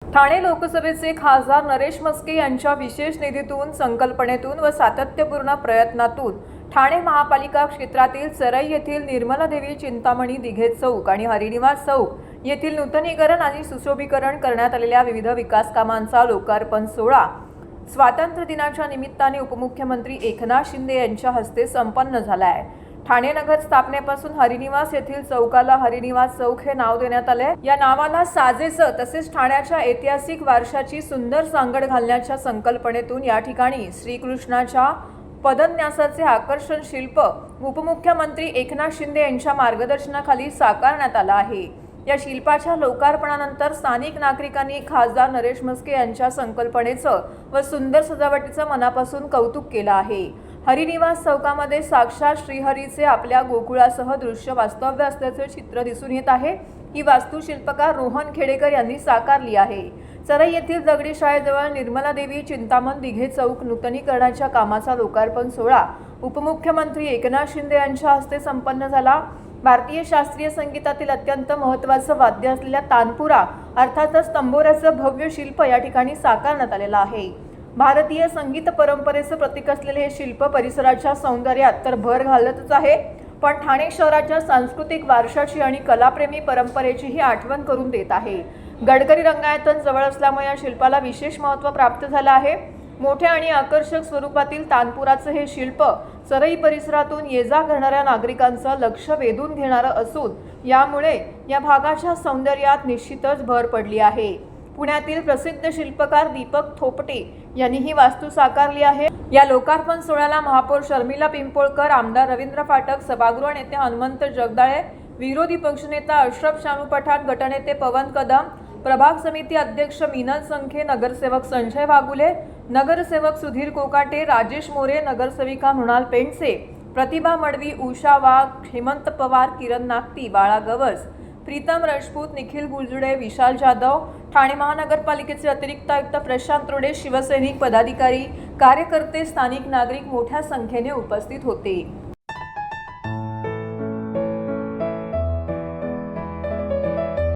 ठाणे लोकसभेचे खासदार नरेश म्हस्के यांच्या विशेष निधीतून, संकल्पनेतून व सातत्यपूर्ण प्रयत्नातून ठाणे महापालिका क्षेत्रातील चरई येथील निर्मलादेवी चिंतामणी दिघे चौक आणि हरिनिवास चौक येथील नूतनीकरण आणि सुशोभीकरण करण्यात आलेल्या विविध विकास कामांचा लोकार्पण सोहळा स्वातंत्र्य दिनाच्या निमित्ताने उपमुख्यमंत्री एकनाथ शिंदे यांच्या हस्ते संपन्न झाला आहे। ठाणे नगर स्थापनेपासून हरिनिवास येथील चौकाला हरिनिवास चौक हे नाव देण्यात आले। या नावाला साजेसं तसेच ठाण्याच्या ऐतिहासिक वारशाची सुंदर सांगड घालण्याच्या संकल्पनेतून या ठिकाणी श्रीकृष्णाच्या पदन्यासाचे आकर्षण शिल्प उपमुख्यमंत्री एकनाथ शिंदे यांच्या मार्गदर्शनाखाली साकारण्यात आलं आहे। या शिल्पाच्या लोकार्पणानंतर स्थानिक नागरिकांनी खासदार नरेश म्हस्के यांच्या संकल्पनेचं व सुंदर सजावटीचं मनापासून कौतुक केलं आहे। हरिनिवास चौकामध्ये साक्षात श्रीहरीचे आपल्या गोकुळासह दृश्य वास्तव्य असल्याचे चित्र दिसून येत आहे। ही वास्तुशिल्पकार रोहन खेडेकर यांनी साकारली आहे। चरई येथील दगडी शाळेजवळ निर्मलादेवी चिंतामण दिघे चौक नूतनीकरणाच्या कामाचा लोकार्पण सोहळा उपमुख्यमंत्री एकनाथ शिंदे यांच्या हस्ते संपन्न झाला। भारतीय शास्त्रीय संगीतातील अत्यंत महत्त्वाचं वाद्य असलेल्या तानपुरा अर्थातच तंबोऱ्याचं भव्य शिल्प या ठिकाणी साकारण्यात आलेलं आहे। भारतीय संगीत परंपरेचं प्रतीक असलेले हे शिल्प परिसराच्या सौंदर्यात तर भर घालतच आहे, पण ठाणे शहराच्या सांस्कृतिक वारशाची आणि कलाप्रेमी परंपरेचीही आठवण करून देत आहे। गडकरी रंगायतन जवळ असल्यामुळे या शिल्पाला विशेष महत्त्व प्राप्त झालं आहे। मोठ्या आणि आकर्षक स्वरूपातील तानपुराचं हे शिल्प चरई परिसरातून ये-जा करणाऱ्या नागरिकांचं लक्ष वेधून घेणारं असून यामुळे या भागाच्या सौंदर्यात निश्चितच भर पडली आहे। पुण्यातील प्रसिद्ध शिल्पकार दीपक थोपटे यांनी ही वास्तू साकारली आहे। या लोकार्पण सोहळ्याला महापौर शर्मिला पिंपोळकर, आमदार रवींद्र फाटक, सभागृह नेते हनुमंत जगदाळे, विरोधी पक्षनेता अशरफ शानू पठाण, गटनेते पवन कदम, प्रभाग समिती अध्यक्ष मीनल संखे, नगरसेवक संजय वागुले, नगरसेवक सुधीर कोकाटे, राजेश मोरे, नगरसेविका मृणाल पेंडसे, प्रतिभा मडवी, उषा वाघ, हेमंत पवार, किरण नागती, बाळा गवस, प्रीतम राजपूत, निखिल गुलजुडे, विशाल जाधव, ठाणे महानगरपालिकेचे अतिरिक्त आयुक्त प्रशांत रोडे, शिवसैनिक, पदाधिकारी, कार्यकर्ते, स्थानिक नागरिक मोठ्या संख्येने उपस्थित होते।